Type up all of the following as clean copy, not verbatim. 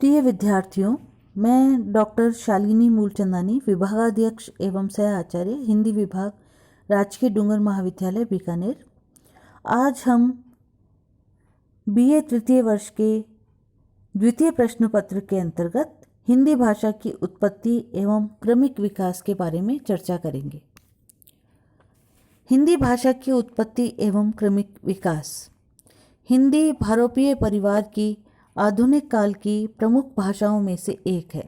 प्रिय विद्यार्थियों, मैं डॉक्टर शालिनी मूलचंदानी, विभागाध्यक्ष एवं सह आचार्य, हिंदी विभाग, राजकीय डूंगर महाविद्यालय बीकानेर। आज हम बीए तृतीय वर्ष के द्वितीय प्रश्न पत्र के अंतर्गत हिंदी भाषा की उत्पत्ति एवं क्रमिक विकास के बारे में चर्चा करेंगे। हिंदी भाषा की उत्पत्ति एवं क्रमिक विकास। हिंदी भारोपीय परिवार की आधुनिक काल की प्रमुख भाषाओं में से एक है।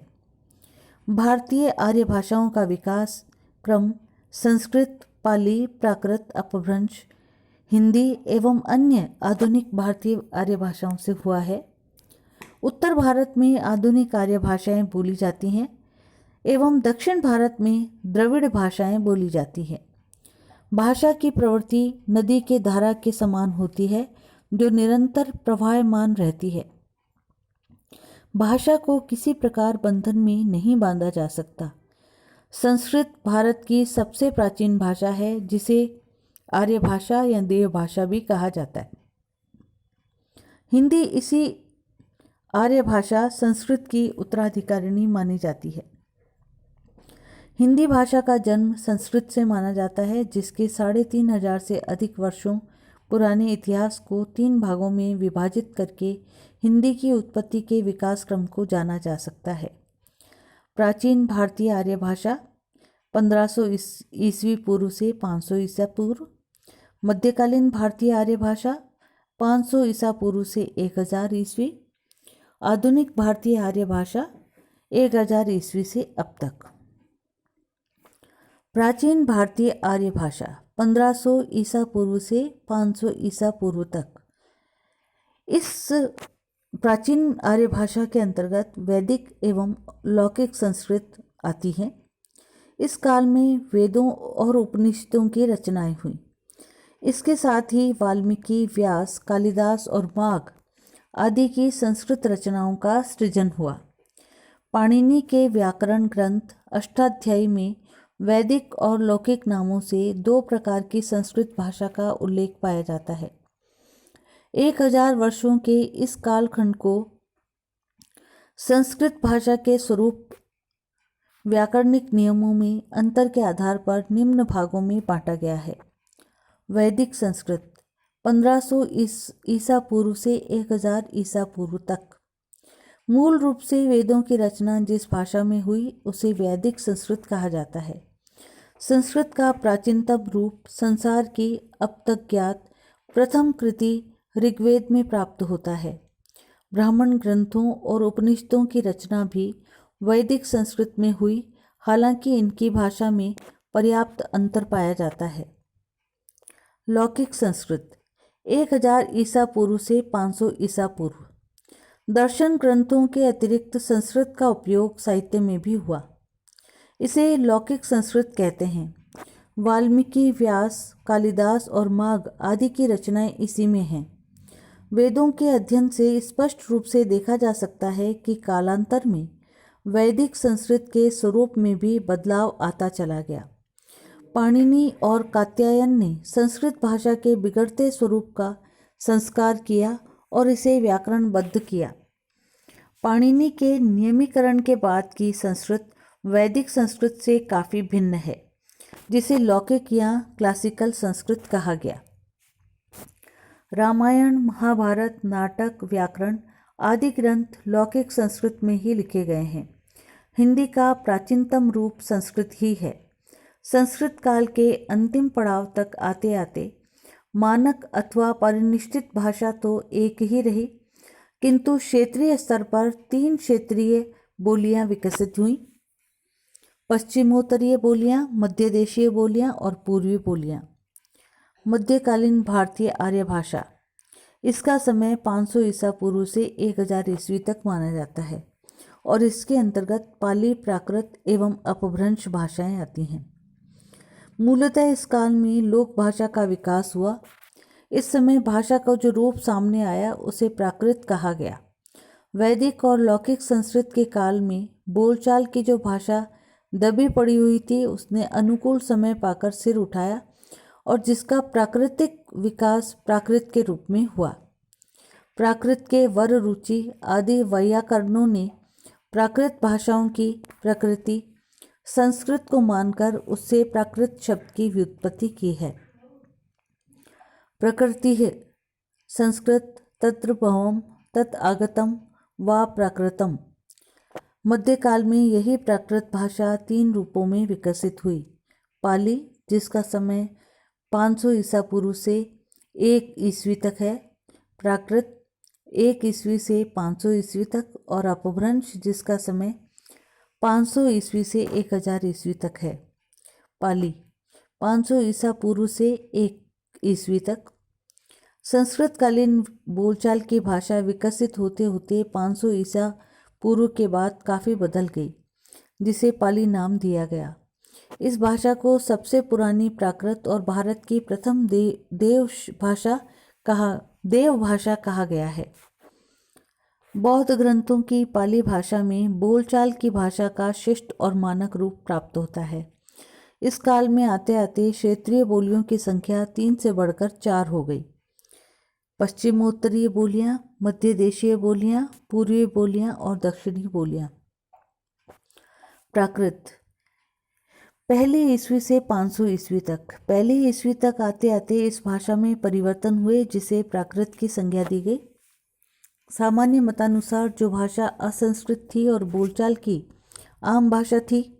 भारतीय आर्य भाषाओं का विकास क्रम संस्कृत, पाली, प्राकृत, अपभ्रंश, हिंदी एवं अन्य आधुनिक भारतीय आर्य भाषाओं से हुआ है। उत्तर भारत में आधुनिक आर्य भाषाएं बोली जाती हैं एवं दक्षिण भारत में द्रविड़ भाषाएं बोली जाती हैं। भाषा की प्रवृत्ति नदी के धारा के समान होती है जो निरंतर प्रवाहमान रहती है। भाषा को किसी प्रकार बंधन में नहीं बांधा जा सकता। संस्कृत भारत की सबसे प्राचीन भाषा है जिसे आर्य भाषा या देव भाषा भी कहा जाता है। हिंदी इसी आर्य भाषा संस्कृत की उत्तराधिकारिणी मानी जाती है। हिंदी भाषा का जन्म संस्कृत से माना जाता है, जिसके 3500 से अधिक वर्षों पुराने इतिहास को 3 भागों में विभाजित करके हिंदी की उत्पत्ति के विकास क्रम को जाना जा सकता है। प्राचीन भारतीय आर्य भाषा 1500 ईस्वी पूर्व से 500 ईसा पूर्व। मध्यकालीन भारतीय आर्य भाषा 500 ईसा पूर्व से 1000 ईस्वी। आधुनिक भारतीय आर्य भाषा 1000 ईस्वी से अब तक। प्राचीन भारतीय आर्य भाषा 1500 ईसा पूर्व से 500 ईसा पूर्व तक। इस प्राचीन आर्य भाषा के अंतर्गत वैदिक एवं लौकिक संस्कृत आती है। इस काल में वेदों और उपनिषदों की रचनाएं हुई। इसके साथ ही वाल्मीकि, व्यास, कालिदास और माघ आदि की संस्कृत रचनाओं का सृजन हुआ। पाणिनि के व्याकरण ग्रंथ अष्टाध्यायी में वैदिक और लौकिक नामों से 2 प्रकार की संस्कृत भाषा का उल्लेख पाया जाता है। 1000 वर्षों के इस कालखंड को संस्कृत भाषा के स्वरूप व्याकरणिक नियमों में अंतर के आधार पर निम्न भागों में बांटा गया है। वैदिक संस्कृत 1500 ईसा पूर्व से 1000 ईसा पूर्व तक। मूल रूप से वेदों की रचना जिस भाषा में हुई उसे वैदिक संस्कृत कहा जाता है। संस्कृत का प्राचीनतम रूप संसार की अब तक ज्ञात प्रथम कृति ऋग्वेद में प्राप्त होता है। ब्राह्मण ग्रंथों और उपनिषदों की रचना भी वैदिक संस्कृत में हुई, हालांकि इनकी भाषा में पर्याप्त अंतर पाया जाता है। लौकिक संस्कृत 1000 ईसा पूर्व से 500 ईसा पूर्व। दर्शन ग्रंथों के अतिरिक्त संस्कृत का उपयोग साहित्य में भी हुआ। इसे लौकिक संस्कृत कहते हैं। वाल्मीकि, व्यास, कालिदास और माघ आदि की रचनाएं इसी में हैं। वेदों के अध्ययन से स्पष्ट रूप से देखा जा सकता है कि कालांतर में वैदिक संस्कृत के स्वरूप में भी बदलाव आता चला गया। पाणिनि और कात्यायन ने संस्कृत भाषा के बिगड़ते स्वरूप का संस्कार किया और इसे व्याकरणबद्ध किया। पाणिनि के नियमीकरण के बाद की संस्कृत वैदिक संस्कृत से काफ़ी भिन्न है, जिसे लौकिक या क्लासिकल संस्कृत कहा गया। रामायण, महाभारत, नाटक, व्याकरण आदि ग्रंथ लौकिक संस्कृत में ही लिखे गए हैं। हिंदी का प्राचीनतम रूप संस्कृत ही है। संस्कृत काल के अंतिम पड़ाव तक आते आते मानक अथवा परिनिष्ठित भाषा तो एक ही रही, किंतु क्षेत्रीय स्तर पर 3 क्षेत्रीय बोलियां विकसित हुईं: पश्चिमोत्तरीय बोलियां, मध्य देशीय बोलियां और पूर्वी बोलियां। मध्यकालीन भारतीय आर्य भाषा, इसका समय 500 ईसा पूर्व से 1000 ईस्वी तक माना जाता है और इसके अंतर्गत पाली, प्राकृत एवं अपभ्रंश भाषाएं आती हैं। मूलतः इस काल में लोक भाषा का विकास हुआ। इस समय भाषा का जो रूप सामने आया उसे प्राकृत कहा गया। वैदिक और लौकिक संस्कृत के काल में बोलचाल की जो भाषा दबी पड़ी हुई थी उसने अनुकूल समय पाकर सिर उठाया और जिसका प्राकृतिक विकास प्राकृत के रूप में हुआ। प्राकृत के वर रुचि आदि वैयाकरणों ने प्राकृत भाषाओं की प्रकृति संस्कृत को मानकर उससे प्राकृत शब्द की व्युत्पत्ति की है। प्रकृति है संस्कृत तत्रभवम तत् आगतम व प्राकृतम। मध्यकाल में यही प्राकृत भाषा 3 रूपों में विकसित हुई। पाली, जिसका समय 500 ईसा पूर्व से 1 ईस्वी तक है, प्राकृत 1 ईस्वी से 500 ईस्वी तक, और अपभ्रंश जिसका समय 500 ईस्वी से 1000 ईस्वी तक है। पाली 500 ईसा पूर्व से 1 ईस्वी तक। संस्कृतकालीन बोलचाल की भाषा विकसित होते होते 500 ईसा पूर्व के बाद काफ़ी बदल गई, जिसे पाली नाम दिया गया। इस भाषा को सबसे पुरानी प्राकृत और भारत की प्रथम देव भाषा कहा गया है। बौद्ध ग्रंथों की पाली भाषा में बोलचाल की भाषा का शिष्ट और मानक रूप प्राप्त होता है। इस काल में आते आते क्षेत्रीय बोलियों की संख्या 3 से बढ़कर 4 हो गई। पश्चिमोत्तरीय बोलियां, मध्य देशीय बोलियां, पूर्वी बोलियां और दक्षिणी बोलियां। प्राकृत 1 ईस्वी से 500 ईस्वी तक। 1 ईस्वी तक आते आते इस भाषा में परिवर्तन हुए, जिसे प्राकृत की संज्ञा दी गई। सामान्य मतानुसार जो भाषा असंस्कृत थी और बोलचाल की आम भाषा थी,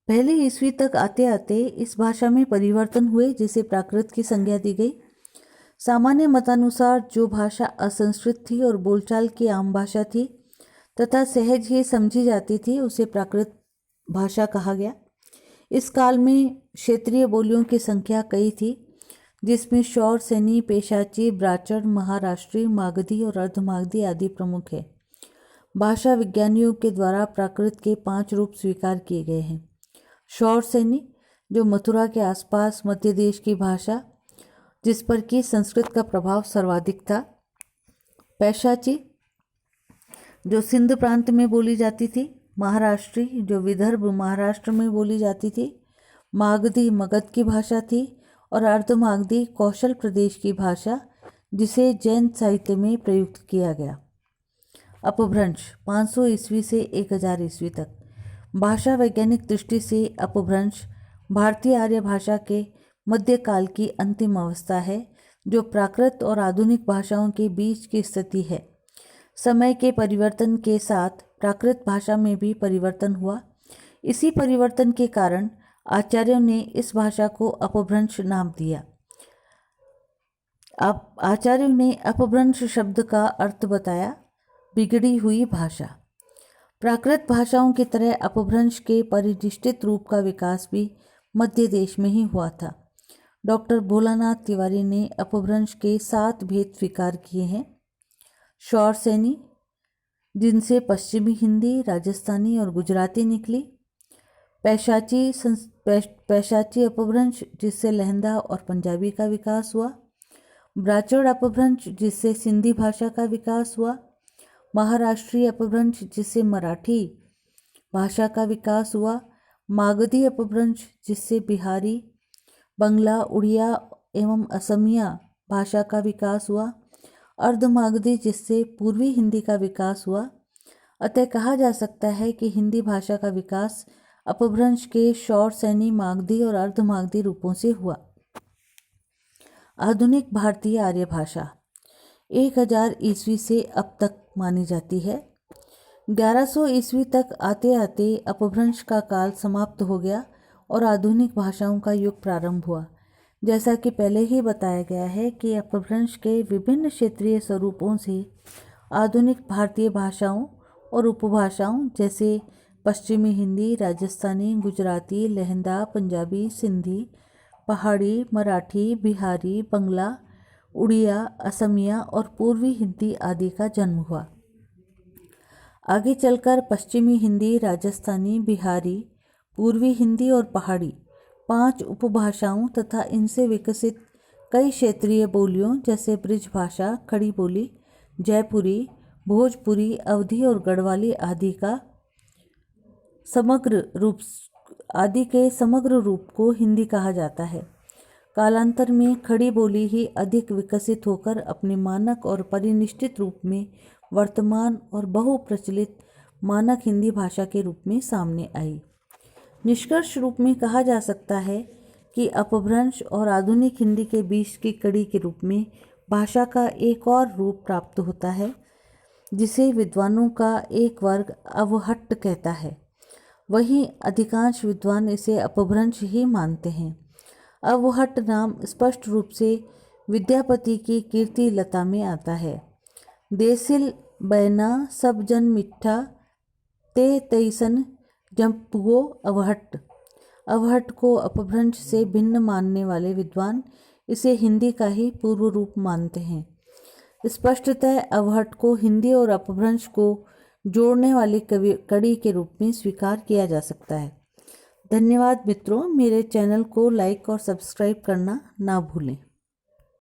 पहले ईस्वी तक आते आते इस भाषा में परिवर्तन हुए, जिसे प्राकृत की संज्ञा दी गई। सामान्य मतानुसार जो भाषा असंस्कृत थी और बोलचाल की आम भाषा थी तथा सहज ही समझी जाती थी, उसे प्राकृत भाषा कहा गया। इस काल में क्षेत्रीय बोलियों की संख्या कई थी, जिसमें शौर सैनी, पेशाची, ब्राचड़, महाराष्ट्री, मागधी और अर्धमागधी आदि प्रमुख है। भाषा विज्ञानियों के द्वारा प्राकृत के 5 रूप स्वीकार किए गए हैं। शौर सैनी, जो मथुरा के आसपास मध्य देश की भाषा, जिस पर कि संस्कृत का प्रभाव सर्वाधिक था। पैशाची, जो सिंध प्रांत में बोली जाती थी। महाराष्ट्री, जो विदर्भ महाराष्ट्र में बोली जाती थी। मागधी मगध की भाषा थी। और अर्धमागधी कौशल प्रदेश की भाषा, जिसे जैन साहित्य में प्रयुक्त किया गया। अपभ्रंश 500 ईस्वी से 1000 ईस्वी तक। भाषा वैज्ञानिक दृष्टि से अपभ्रंश भारतीय आर्य भाषा के मध्यकाल की अंतिम अवस्था है, जो प्राकृत और आधुनिक भाषाओं के बीच की स्थिति है। समय के परिवर्तन के साथ प्राकृत भाषा में भी परिवर्तन हुआ। इसी परिवर्तन के कारण आचार्यों ने इस भाषा को अपभ्रंश नाम दिया। अब आचार्यों ने अपभ्रंश शब्द का अर्थ बताया, बिगड़ी हुई भाषा। प्राकृत भाषाओं की तरह अपभ्रंश के परिनिष्ठित रूप का विकास भी मध्य देश में ही हुआ था। डॉक्टर भोलानाथ तिवारी ने अपभ्रंश के 7 भेद स्वीकार किए हैं। शौर सैनी, जिनसे पश्चिमी हिंदी, राजस्थानी और गुजराती निकली। पैशाची अपभ्रंश, जिससे लहंदा और पंजाबी का विकास हुआ। ब्राचड़ अपभ्रंश, जिससे सिंधी भाषा का विकास हुआ। महाराष्ट्रीय अपभ्रंश, जिससे मराठी भाषा का विकास हुआ। मागधी अपभ्रंश, जिससे बिहारी, बंगला, उड़िया एवं असमिया भाषा का विकास हुआ। अर्धमागधी, जिससे पूर्वी हिंदी का विकास हुआ। अतः कहा जा सकता है कि हिंदी भाषा का विकास अपभ्रंश के शौर सैनी, मागधी और अर्धमागधी रूपों से हुआ। आधुनिक भारतीय आर्य भाषा 1000 ईस्वी से अब तक मानी जाती है। 1100 ईस्वी तक आते आते अपभ्रंश का काल समाप्त हो गया और आधुनिक भाषाओं का युग प्रारंभ हुआ। जैसा कि पहले ही बताया गया है कि अपभ्रंश के विभिन्न क्षेत्रीय स्वरूपों से आधुनिक भारतीय भाषाओं और उपभाषाओं जैसे पश्चिमी हिंदी, राजस्थानी, गुजराती, लहंदा, पंजाबी, सिंधी, पहाड़ी, मराठी, बिहारी, बंगला, उड़िया, असमिया और पूर्वी हिंदी आदि का जन्म हुआ। आगे चलकर पश्चिमी हिंदी, राजस्थानी, बिहारी, पूर्वी हिंदी और पहाड़ी 5 उपभाषाओं तथा इनसे विकसित कई क्षेत्रीय बोलियों जैसे ब्रिज भाषा, खड़ी बोली, जयपुरी, भोजपुरी, अवधी और गढ़वाली आदि के समग्र रूप को हिंदी कहा जाता है। कालांतर में खड़ी बोली ही अधिक विकसित होकर अपने मानक और परिनिष्ठित रूप में वर्तमान और बहुप्रचलित मानक हिंदी भाषा के रूप में सामने आई। निष्कर्ष रूप में कहा जा सकता है कि अपभ्रंश और आधुनिक हिंदी के बीच की कड़ी के रूप में भाषा का एक और रूप प्राप्त होता है, जिसे विद्वानों का एक वर्ग अवहट्ट कहता है। वहीं अधिकांश विद्वान इसे अपभ्रंश ही मानते हैं। अवहट्ट नाम स्पष्ट रूप से विद्यापति की कीर्ति लता में आता है। देसिल बैना सब जन मिठा ते तैसन जंपुगो अवहट्ट। अवहट्ट को अपभ्रंश से भिन्न मानने वाले विद्वान इसे हिंदी का ही पूर्व रूप मानते हैं। स्पष्टतः अवहट्ट को हिंदी और अपभ्रंश को जोड़ने वाली कड़ी के रूप में स्वीकार किया जा सकता है। धन्यवाद मित्रों, मेरे चैनल को लाइक और सब्सक्राइब करना ना भूलें।